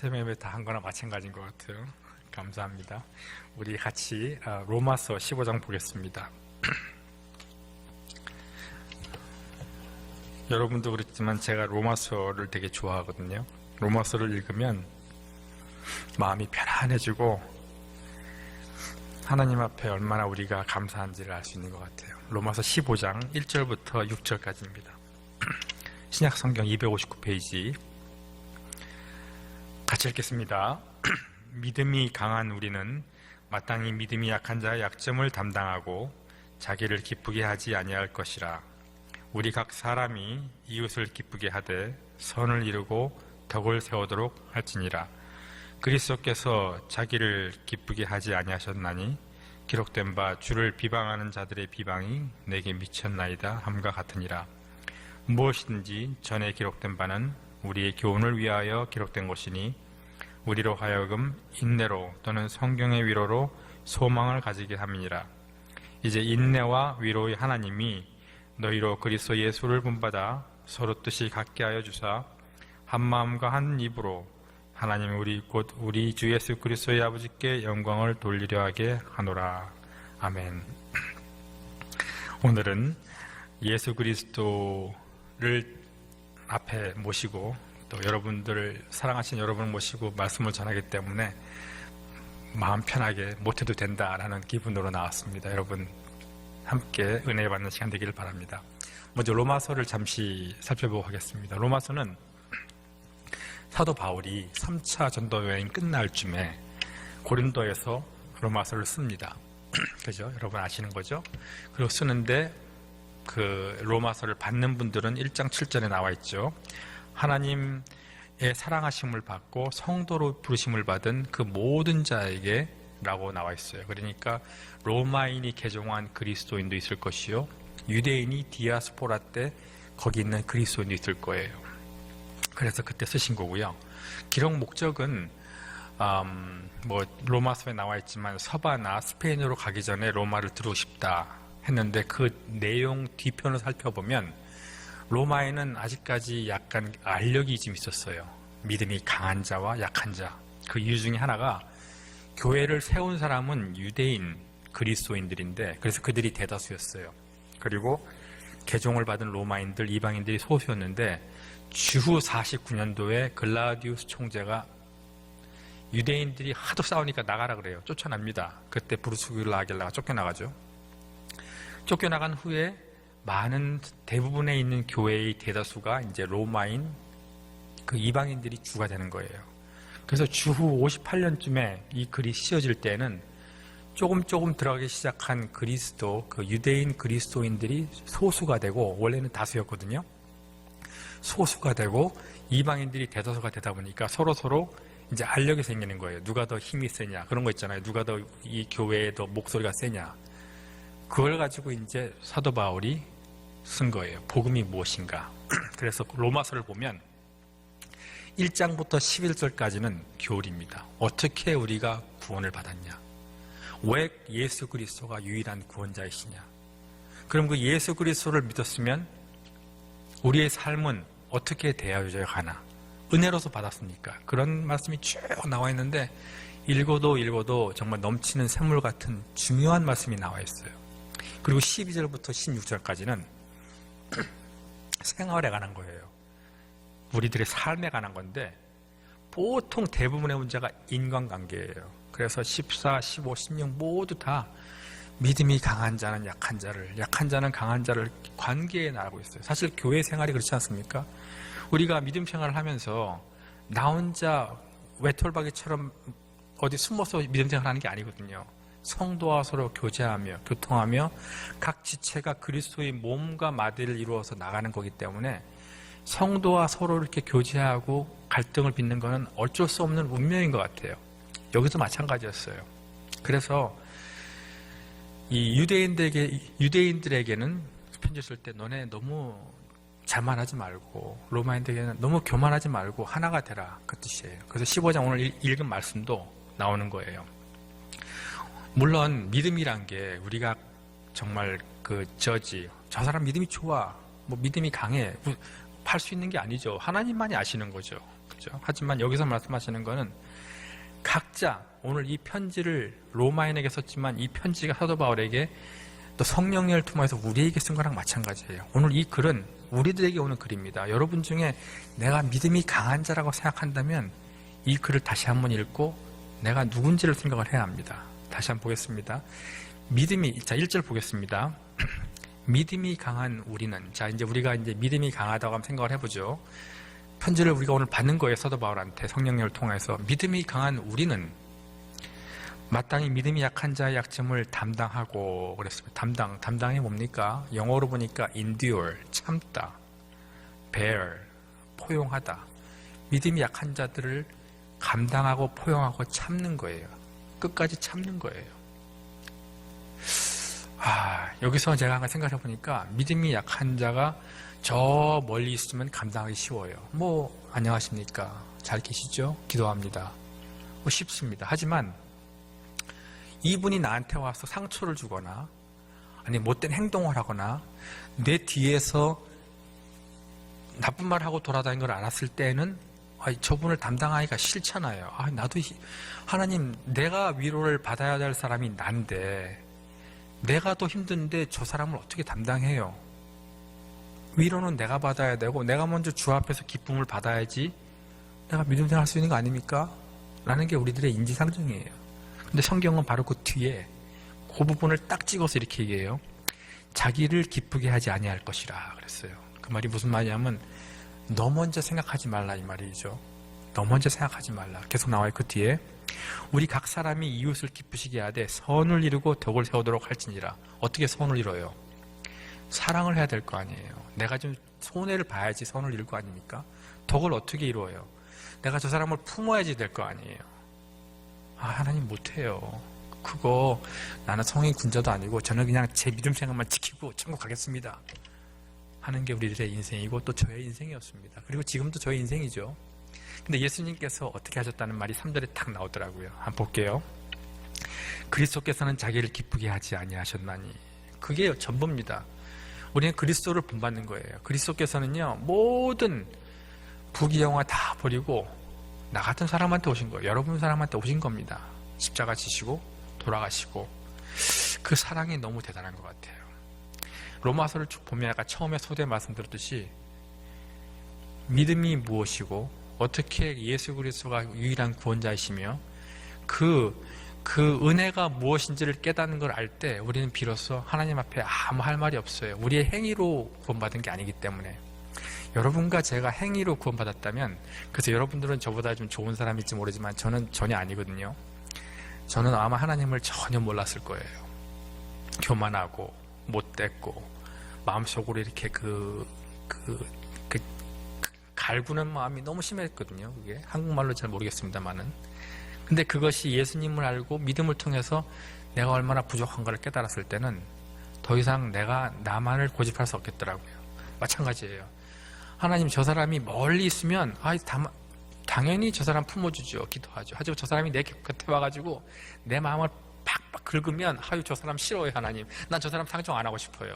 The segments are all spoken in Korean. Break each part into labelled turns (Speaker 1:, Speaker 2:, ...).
Speaker 1: 새벽에 다 한 거나 마찬가지인 것 같아요. 감사합니다. 우리 같이 로마서 15장 보겠습니다. 여러분도 그렇지만 제가 로마서를 되게 좋아하거든요. 로마서를 읽으면 마음이 편안해지고 하나님 앞에 얼마나 우리가 감사한지를 알 수 있는 것 같아요. 로마서 15장 1절부터 6절까지입니다. 신약성경 259페이지 같이 읽겠습니다. 믿음이 강한 우리는 마땅히 믿음이 약한 자의 약점을 담당하고 자기를 기쁘게 하지 아니할 것이라. 우리 각 사람이 이웃을 기쁘게 하되 선을 이루고 덕을 세우도록 할지니라. 그리스도께서 자기를 기쁘게 하지 아니하셨나니 기록된 바 주를 비방하는 자들의 비방이 내게 미쳤나이다 함과 같으니라. 무엇이든지 전에 기록된 바는 우리의 교훈을 위하여 기록된 것이니 우리로 하여금 인내로 또는 성경의 위로로 소망을 가지게 함이니라. 이제 인내와 위로의 하나님이 너희로 그리스도 예수를 본받아 서로 뜻이 같게 하여 주사 한 마음과 한 입으로 하나님 우리 주 예수 그리스도의 아버지께 영광을 돌리려 하게 하노라. 아멘. 오늘은 예수 그리스도를 앞에 모시고 또 여러분들을 사랑하신 여러분을 모시고 말씀을 전하기 때문에 마음 편하게 못해도 된다라는 기분으로 나왔습니다. 여러분 함께 은혜 받는 시간 되기를 바랍니다. 먼저 로마서를 잠시 살펴보고 하겠습니다. 로마서는 사도 바울이 3차 전도 여행 끝날 쯤에 고린도에서 로마서를 씁니다. 그죠? 여러분 아시는 거죠? 그리고 쓰는데 그 로마서를 받는 분들은 1장 7절에 나와 있죠. 하나님의 사랑하심을 받고 성도로 부르심을 받은 그 모든 자에게 라고 나와 있어요. 그러니까 로마인이 개종한 그리스도인도 있을 것이요, 유대인이 디아스포라 때 거기 있는 그리스도인도 있을 거예요. 그래서 그때 쓰신 거고요. 기록 목적은 로마서에 나와 있지만 서바나 스페인으로 가기 전에 로마를 들어오고 싶다 했는데 그 내용 뒤편을 살펴보면 로마에는 아직까지 약간 알력이 좀 있었어요. 믿음이 강한 자와 약한 자. 그 이유 중에 하나가 교회를 세운 사람은 유대인 그리스도인들인데 그래서 그들이 대다수였어요. 그리고 개종을 받은 로마인들 이방인들이 소수였는데 주후 49년도에 글라디우스 총재가 유대인들이 하도 싸우니까 나가라 그래요. 쫓아납니다. 그때 브루스윌라 아길라가 쫓겨나가죠. 쫓겨나간 후에 많은 대부분에 있는 교회의 대다수가 이제 로마인 그 이방인들이 주가 되는 거예요. 그래서 주후 58년쯤에 이 글이 씌어질 때는 조금 들어가기 시작한 그리스도 그 유대인 그리스도인들이 소수가 되고 원래는 다수였거든요. 소수가 되고 이방인들이 대다수가 되다 보니까 서로 이제 알력이 생기는 거예요. 누가 더 힘이 세냐 그런 거 있잖아요. 누가 더 이 교회에 더 목소리가 세냐. 그걸 가지고 이제 사도 바울이 쓴 거예요. 복음이 무엇인가. 그래서 로마서를 보면 1장부터 11절까지는 교리입니다. 어떻게 우리가 구원을 받았냐. 왜 예수 그리스도가 유일한 구원자이시냐. 그럼 그 예수 그리스도를 믿었으면 우리의 삶은 어떻게 되어져 가나. 은혜로서 받았으니까. 그런 말씀이 쭉 나와 있는데 읽어도 정말 넘치는 샘물 같은 중요한 말씀이 나와 있어요. 그리고 12절부터 16절까지는 생활에 관한 거예요. 우리들의 삶에 관한 건데 보통 대부분의 문제가 인간관계예요. 그래서 14, 15, 16 모두 다 믿음이 강한 자는 약한 자를, 약한 자는 강한 자를 관계에 나가고 있어요. 사실 교회 생활이 그렇지 않습니까? 우리가 믿음 생활을 하면서 나 혼자 외톨박이처럼 어디 숨어서 믿음 생활하는 게 아니거든요. 성도와 서로 교제하며 교통하며 각 지체가 그리스도의 몸과 마디를 이루어서 나가는 거기 때문에 성도와 서로 이렇게 교제하고 갈등을 빚는 것은 어쩔 수 없는 운명인 것 같아요. 여기도 마찬가지였어요. 그래서 이 유대인들에게는 편지 쓸 때 너네 너무 자만하지 말고 로마인들에게는 너무 교만하지 말고 하나가 되라 그 뜻이에요. 그래서 15장 오늘 읽은 말씀도 나오는 거예요. 물론 믿음이란 게 우리가 정말 저 사람 믿음이 좋아, 뭐 믿음이 강해 팔 수 있는 게 아니죠. 하나님만이 아시는 거죠. 그죠? 하지만 여기서 말씀하시는 거는 각자 오늘 이 편지를 로마인에게 썼지만 이 편지가 사도 바울에게 또 성령을 통해서 우리에게 쓴 거랑 마찬가지예요. 오늘 이 글은 우리들에게 오는 글입니다. 여러분 중에 내가 믿음이 강한 자라고 생각한다면 이 글을 다시 한번 읽고 내가 누군지를 생각을 해야 합니다. 다시 한번 보겠습니다. 자, 1절 보겠습니다. 믿음이 강한 우리는, 자, 이제 우리가 이제 믿음이 강하다고 한번 생각을 해보죠. 편지를 우리가 오늘 받는 거예요. 사도 바울한테 성령님을 통해서. 믿음이 강한 우리는 마땅히 믿음이 약한 자의 약점을 담당하고 그랬습니다. 담당이 뭡니까? 영어로 보니까 endure, 참다, bear, 포용하다. 믿음이 약한 자들을 감당하고 포용하고 참는 거예요. 끝까지 참는 거예요. 여기서 제가 한번 생각해 보니까 믿음이 약한 자가 저 멀리 있으면 감당하기 쉬워요. 안녕하십니까? 잘 계시죠? 기도합니다. 쉽습니다. 하지만 이분이 나한테 와서 상처를 주거나 아니 못된 행동을 하거나 내 뒤에서 나쁜 말을 하고 돌아다니는 걸 알았을 때는 저분을 담당하기가 싫잖아요. 나도 하나님, 내가 위로를 받아야 될 사람이 난데 내가 더 힘든데 저 사람을 어떻게 담당해요? 위로는 내가 받아야 되고 내가 먼저 주 앞에서 기쁨을 받아야지 내가 믿음 생활할 수 있는 거 아닙니까? 라는 게 우리들의 인지상정이에요. 근데 성경은 바로 그 뒤에 그 부분을 딱 찍어서 이렇게 얘기해요. 자기를 기쁘게 하지 아니할 것이라 그랬어요. 그 말이 무슨 말이냐면 너 먼저 생각하지 말라 이 말이죠. 너 먼저 생각하지 말라. 계속 나와요. 그 뒤에 우리 각 사람이 이웃을 기쁘시게 하되 선을 이루고 덕을 세우도록 할지니라. 어떻게 선을 이뤄요? 사랑을 해야 될 거 아니에요. 내가 좀 손해를 봐야지 선을 이룰 거 아닙니까? 덕을 어떻게 이루어요? 내가 저 사람을 품어야지 될 거 아니에요. 하나님 못해요. 그거 나는 성인 군자도 아니고 저는 그냥 제 믿음 생각만 지키고 천국 가겠습니다 하는 게 우리들의 인생이고 또 저의 인생이었습니다. 그리고 지금도 저의 인생이죠. 근데 예수님께서 어떻게 하셨다는 말이 3절에 딱 나오더라고요. 한번 볼게요. 그리스도께서는 자기를 기쁘게 하지 아니하셨나니. 그게 전부입니다. 우리는 그리스도를 본받는 거예요. 그리스도께서는요 모든 부귀영화 다 버리고 나 같은 사람한테 오신 거예요. 여러분 사람한테 오신 겁니다. 십자가 지시고 돌아가시고. 그 사랑이 너무 대단한 것 같아요. 로마서를 쭉 보면 아까 처음에 소대 말씀드렸듯이 믿음이 무엇이고 어떻게 예수 그리스도가 유일한 구원자이시며 그 은혜가 무엇인지를 깨닫는 걸 알 때 우리는 비로소 하나님 앞에 아무 할 말이 없어요. 우리의 행위로 구원받은 게 아니기 때문에. 여러분과 제가 행위로 구원받았다면, 그래서 여러분들은 저보다 좀 좋은 사람일지 모르지만 저는 전혀 아니거든요. 저는 아마 하나님을 전혀 몰랐을 거예요. 교만하고 못됐고 마음속으로 이렇게 갈구는 마음이 너무 심했거든요. 그게 한국말로 잘 모르겠습니다만은. 근데 그것이 예수님을 알고 믿음을 통해서 내가 얼마나 부족한가를 깨달았을 때는 더 이상 내가 나만을 고집할 수 없겠더라고요. 마찬가지예요. 하나님, 저 사람이 멀리 있으면 당연히 저 사람 품어주죠. 기도하죠. 하지만 저 사람이 내 곁에 와가지고 내 마음을 팍팍 긁으면 저 사람 싫어요. 하나님, 난 저 사람 상종 안 하고 싶어요.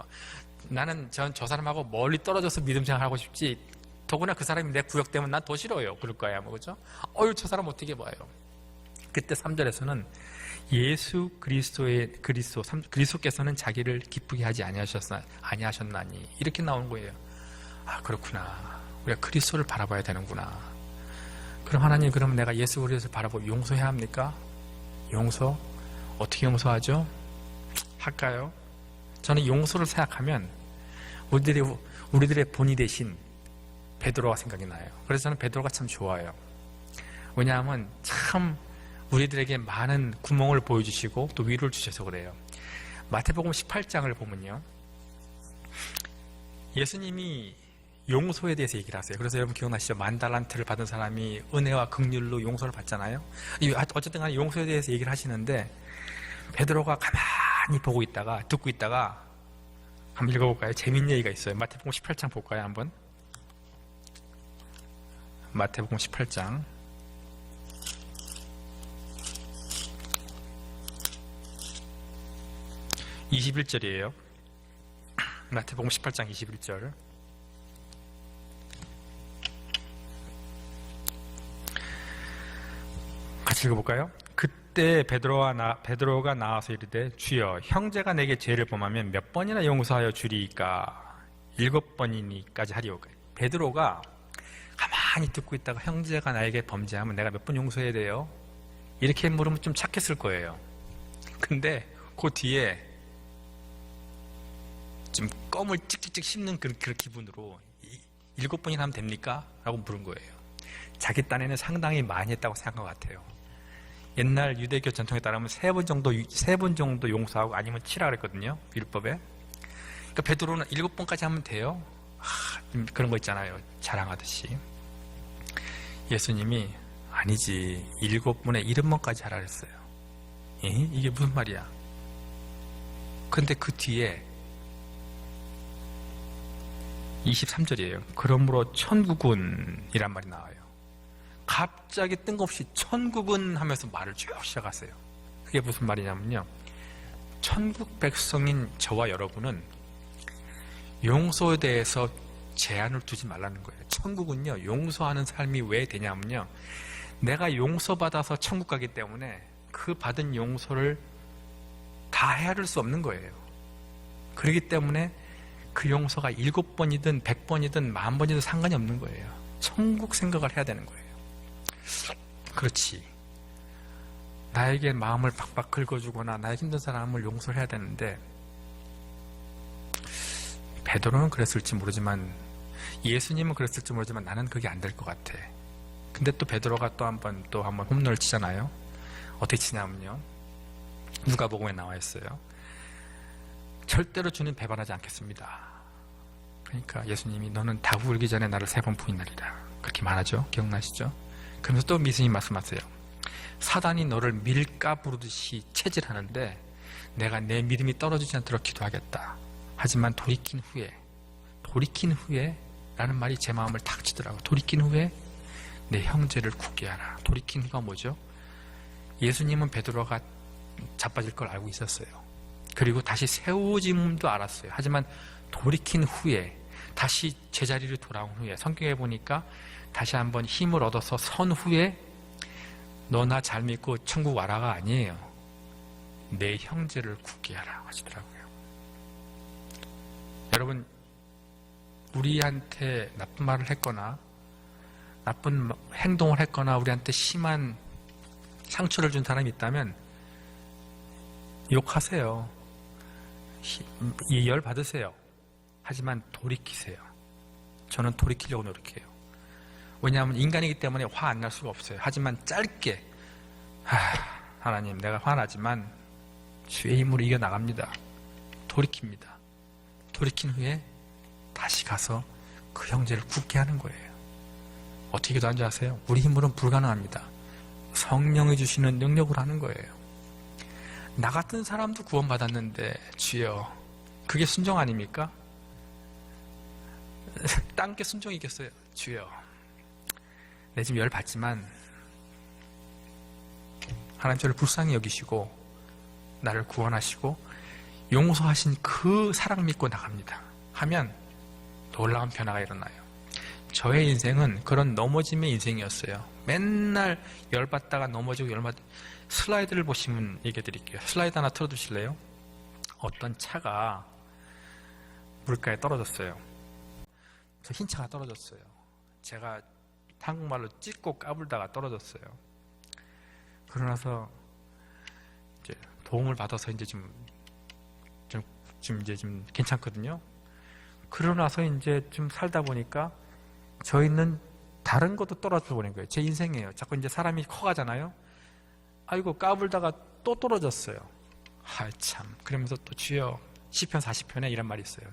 Speaker 1: 나는 저 사람하고 멀리 떨어져서 믿음 생활하고 싶지, 더구나 그 사람이 내 구역 때문에 난 더 싫어요. 그럴 거야, 그죠? 저 사람 어떻게 봐요? 그때 3절에서는 예수 그리스도께서는 자기를 기쁘게 하지 아니하셨나니 이렇게 나오는 거예요. 그렇구나. 우리가 그리스도를 바라봐야 되는구나. 그럼 하나님, 그러면 내가 예수 그리스도를 바라보고 용서해야 합니까? 용서? 어떻게 용서하죠? 할까요? 저는 용서를 생각하면 우리들의 본이 대신 베드로가 생각이 나요. 그래서 저는 베드로가 참 좋아요. 왜냐하면 참 우리들에게 많은 구멍을 보여주시고 또 위로를 주셔서 그래요. 마태복음 18장을 보면요, 예수님이 용서에 대해서 얘기를 하세요. 그래서 여러분 기억나시죠? 10,000달란트를 받은 사람이 은혜와 긍휼로 용서를 받잖아요. 어쨌든 간에 용서에 대해서 얘기를 하시는데 베드로가 가만히 듣고 있다가 한번 읽어볼까요? 재밌는 얘기가 있어요. 마태복음 18장 볼까요? 한번. 마태복음 18장 21절이에요. 마태복음 18장 21절. 같이 읽어볼까요? 그때 베드로가 나와서 이르되 주여 형제가 내게 죄를 범하면 몇 번이나 용서하여 주리이까 7번이니까지 하리오까. 베드로가 가만히 듣고 있다가 형제가 나에게 범죄하면 내가 몇 번 용서해야 돼요? 이렇게 물으면 좀 착했을 거예요. 근데 그 뒤에 좀 껌을 찍찍찍 씹는 그런 기분으로 7번이나 하면 됩니까? 라고 물은 거예요. 자기 딴에는 상당히 많이 했다고 생각한 것 같아요. 옛날 유대교 전통에 따르면 3번 정도 용서하고 아니면 치라 그랬거든요. 율법에. 그러니까 베드로는 7번까지 하면 돼요. 그런 거 있잖아요. 자랑하듯이. 예수님이 아니지 7번에 70번까지 하라 그랬어요. 이게 무슨 말이야? 근데 그 뒤에 23절이에요. 그러므로 천국은 이란 말이 나와요. 갑자기 뜬금없이 천국은 하면서 말을 쭉 시작하세요. 그게 무슨 말이냐면요. 천국 백성인 저와 여러분은 용서에 대해서 제한을 두지 말라는 거예요. 천국은요, 용서하는 삶이 왜 되냐면요. 내가 용서받아서 천국 가기 때문에 그 받은 용서를 다 헤아릴 수 없는 거예요. 그렇기 때문에 그 용서가 7번이든 100번이든 10,000번이든 상관이 없는 거예요. 천국 생각을 해야 되는 거예요. 그렇지. 나에게 마음을 박박 긁어주거나 나의 힘든 사람을 용서를 해야 되는데 베드로는 그랬을지 모르지만 예수님은 그랬을지 모르지만 나는 그게 안 될 것 같아. 근데 또 베드로가 또 한 번 홈런을 치잖아요. 어떻게 치냐면요. 누가복음에 나와 있어요. 절대로 주님 배반하지 않겠습니다. 그러니까 예수님이 너는 닭 울기 전에 나를 3번 부인하리라. 그렇게 말하죠. 기억나시죠? 그러면서 또 예수님 말씀하세요. 사단이 너를 밀가 부르듯이 체질하는데 내가 내 믿음이 떨어지지 않도록 기도하겠다. 하지만 돌이킨 후에 라는 말이 제 마음을 탁 치더라고요. 돌이킨 후에 내 형제를 굳게 하라. 돌이킨 후가 뭐죠? 예수님은 베드로가 자빠질 걸 알고 있었어요. 그리고 다시 세워짐도 알았어요. 하지만 돌이킨 후에 다시 제자리로 돌아온 후에 성경에 보니까 다시 한번 힘을 얻어서 선 후에 너 나 잘 믿고 천국 와라가 아니에요. 내 형제를 굳게 하라 하시더라고요. 여러분, 우리한테 나쁜 말을 했거나 나쁜 행동을 했거나 우리한테 심한 상처를 준 사람이 있다면 욕하세요. 열 받으세요. 하지만 돌이키세요. 저는 돌이키려고 노력해요. 왜냐하면 인간이기 때문에 화 안 날 수가 없어요. 하지만 짧게 하나님 내가 화나지만 주의 힘으로 이겨나갑니다. 돌이킵니다. 돌이킨 후에 다시 가서 그 형제를 굳게 하는 거예요. 어떻게 기도하는지 아세요? 우리 힘으로는 불가능합니다. 성령이 주시는 능력으로 하는 거예요. 나 같은 사람도 구원받았는데 주여, 그게 순종 아닙니까? 딴 게 순종이겠어요. 주여, 내 지금 열 받지만 하나님 저를 불쌍히 여기시고 나를 구원하시고 용서하신 그 사랑 믿고 나갑니다 하면 놀라운 변화가 일어나요. 저의 인생은 그런 넘어짐의 인생이었어요. 맨날 열받다가 넘어지고 슬라이드를 보시면 얘기해 드릴게요. 슬라이드 하나 틀어주실래요? 어떤 차가 물가에 떨어졌어요. 저 흰 차가 떨어졌어요. 제가 한국말로 찢고 까불다가 떨어졌어요. 그러고 나서 이제 도움을 받아서 이제 좀 괜찮거든요. 그러고 나서 이제 좀 살다 보니까 저희는 다른 것도 떨어져 버린 거예요. 제 인생이에요. 자꾸 이제 사람이 커가잖아요. 아이고 까불다가 또 떨어졌어요. 참. 그러면서 또 주여, 시편 40편에 이런 말이 있어요.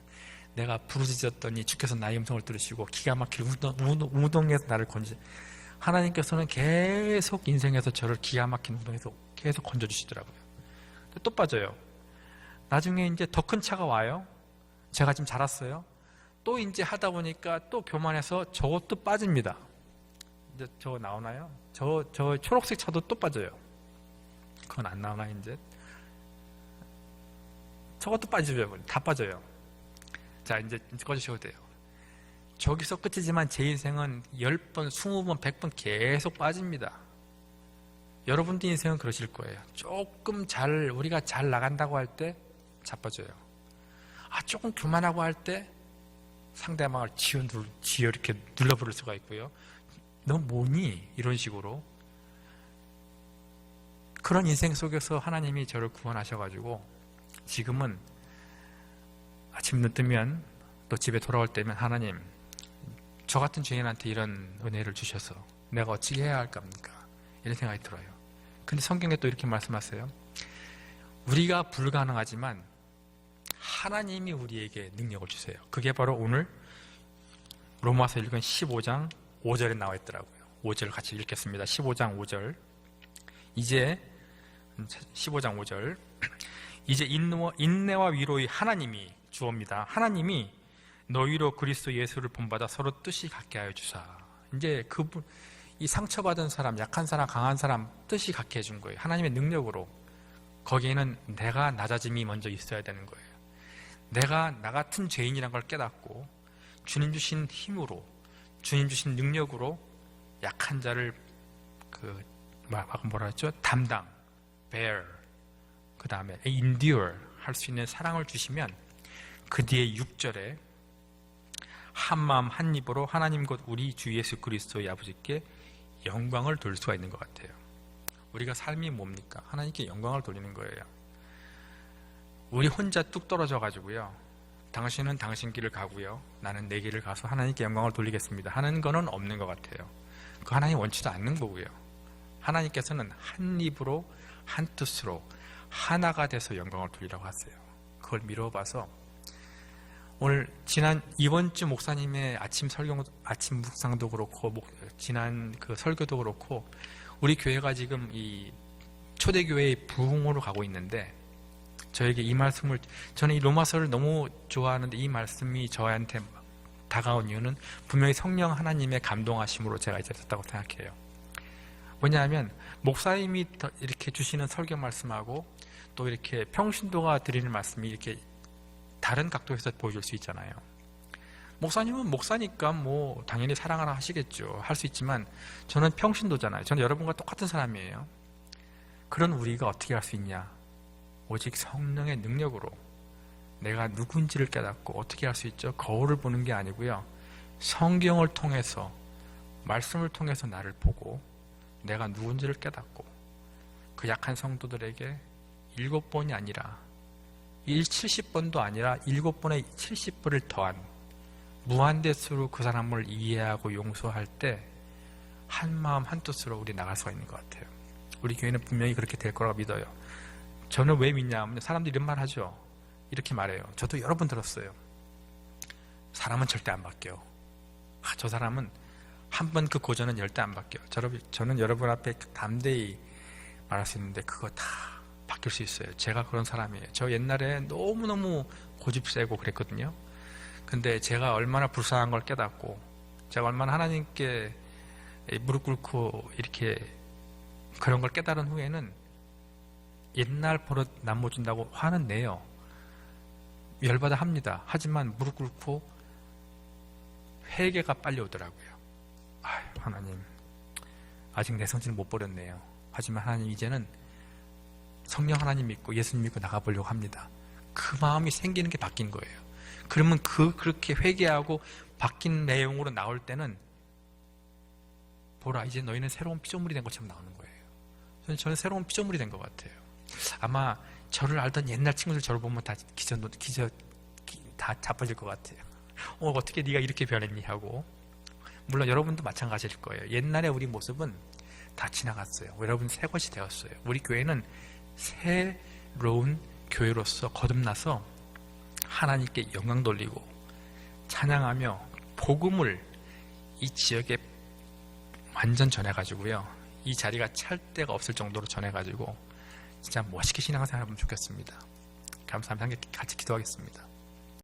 Speaker 1: 내가 부르짖었더니 주께서 나의 음성을 들으시고 기가 막힐 우동에서 나를 건지. 하나님께서는 계속 인생에서 저를 기가 막힌 우동에서 계속 건져주시더라고요. 또 빠져요. 나중에 이제 더 큰 차가 와요. 제가 지금 자랐어요. 또 이제 하다 보니까 또 교만해서 저것도 빠집니다. 이제 저거 나오나요? 저 초록색 차도 또 빠져요. 그건 안 나오나 이제? 저것도 빠지죠. 다 빠져요. 자, 이제 꺼주셔도 돼요. 저기서 끝이지만 제 인생은 10번, 20번, 100번 계속 빠집니다. 여러분들 인생은 그러실 거예요. 조금 우리가 잘 나간다고 할 때 자빠져요. 조금 그만하고 할 때 상대방을 지어 이렇게 눌러버릴 수가 있고요. 너 뭐니? 이런 식으로. 그런 인생 속에서 하나님이 저를 구원하셔가지고 지금은 아침 눈 뜨면 또 집에 돌아올 때면 하나님, 저 같은 죄인한테 이런 은혜를 주셔서 내가 어찌 해야 할겁니까? 이런 생각이 들어요. 근데 성경에 또 이렇게 말씀하세요. 우리가 불가능하지만 하나님이 우리에게 능력을 주세요. 그게 바로 오늘 로마서 읽은 15장 5절에 나와 있더라고요. 5절 같이 읽겠습니다. 15장 5절. 이제 15장 5절. 이제 인내와 위로의 하나님이 주옵니다. 하나님이 너희로 그리스도 예수를 본받아 서로 뜻이 같게 하여 주사. 이제 그분, 이 상처받은 사람, 약한 사람, 강한 사람 뜻이 같게 해준 거예요. 하나님의 능력으로. 거기에는 내가 낮아짐이 먼저 있어야 되는 거예요. 내가 나 같은 죄인이라는 걸 깨닫고 주님 주신 힘으로, 주님 주신 능력으로 약한 자를 뭐라 했죠? 담당, bear, 그 다음에 endure 할 수 있는 사랑을 주시면 그 뒤에 6절에 한마음 한입으로 하나님 곧 우리 주 예수 그리스도의 아버지께 영광을 돌릴 수가 있는 것 같아요. 우리가 삶이 뭡니까? 하나님께 영광을 돌리는 거예요. 우리 혼자 뚝 떨어져 가지고요, 당신은 당신 길을 가고요, 나는 내 길을 가서 하나님께 영광을 돌리겠습니다 하는 거는 없는 것 같아요. 그 하나님 원치도 않는 거고요. 하나님께서는 한 입으로 한 뜻으로 하나가 돼서 영광을 돌리라고 하세요. 그걸 미뤄봐서 오늘 이번 주 목사님의 아침 묵상도 그렇고 지난 그 설교도 그렇고 우리 교회가 지금 이 초대교회의 부흥으로 가고 있는데, 저에게 이 말씀을, 저는 이 로마서를 너무 좋아하는데 이 말씀이 저한테 다가온 이유는 분명히 성령 하나님의 감동하심으로 제가 이제 됐다고 생각해요. 왜냐하면 목사님이 이렇게 주시는 설교 말씀하고 또 이렇게 평신도가 드리는 말씀이 이렇게 다른 각도에서 보여줄 수 있잖아요. 목사님은 목사니까 뭐 당연히 사랑하라 하시겠죠. 할 수 있지만 저는 평신도잖아요. 저는 여러분과 똑같은 사람이에요. 그런 우리가 어떻게 할 수 있냐? 오직 성령의 능력으로 내가 누군지를 깨닫고 어떻게 할 수 있죠? 거울을 보는 게 아니고요, 성경을 통해서, 말씀을 통해서 나를 보고 내가 누군지를 깨닫고 그 약한 성도들에게 7번이 아니라 70번도 아니라 7번에 70번을 더한 무한대수로 그 사람을 이해하고 용서할 때 한마음 한뜻으로 우리 나갈 수가 있는 것 같아요. 우리 교회는 분명히 그렇게 될 거라고 믿어요. 저는 왜 믿냐면 사람들이 이런 말 하죠. 이렇게 말해요. 저도 여러 번 들었어요. 사람은 절대 안 바뀌어. 저 사람은 한 번 그 고전은 절대 안 바뀌어. 저는 여러분 앞에 담대히 말할 수 있는데 그거 다 바뀔 수 있어요. 제가 그런 사람이에요. 저 옛날에 너무너무 고집 세고 그랬거든요. 근데 제가 얼마나 불쌍한 걸 깨닫고 제가 얼마나 하나님께 무릎 꿇고 이렇게 그런 걸 깨달은 후에는 옛날 버릇 남못 준다고 화는 내요. 열받아 합니다. 하지만 무릎 꿇고 회개가 빨리 오더라고요. 아유, 하나님, 아직 내 성질을 못 버렸네요. 하지만 하나님, 이제는 성령 하나님 믿고 예수님 믿고 나가보려고 합니다. 그 마음이 생기는 게 바뀐 거예요. 그러면 그렇게 회개하고 바뀐 내용으로 나올 때는 보라, 이제 너희는 새로운 피조물이 된 것처럼 나오는 거예요. 저는 새로운 피조물이 된 것 같아요. 아마 저를 알던 옛날 친구들 저를 보면 다 다 자빠질 것 같아요. 어떻게 네가 이렇게 변했니 하고. 물론 여러분도 마찬가지일 거예요. 옛날에 우리 모습은 다 지나갔어요. 여러분 새 것이 되었어요. 우리 교회는 새로운 교회로서 거듭나서 하나님께 영광 돌리고 찬양하며 복음을 이 지역에 완전 전해가지고요, 이 자리가 찰 데가 없을 정도로 전해가지고 진짜 멋있게 신앙생활 하면 좋겠습니다. 감사합니다. 함께 같이 기도하겠습니다.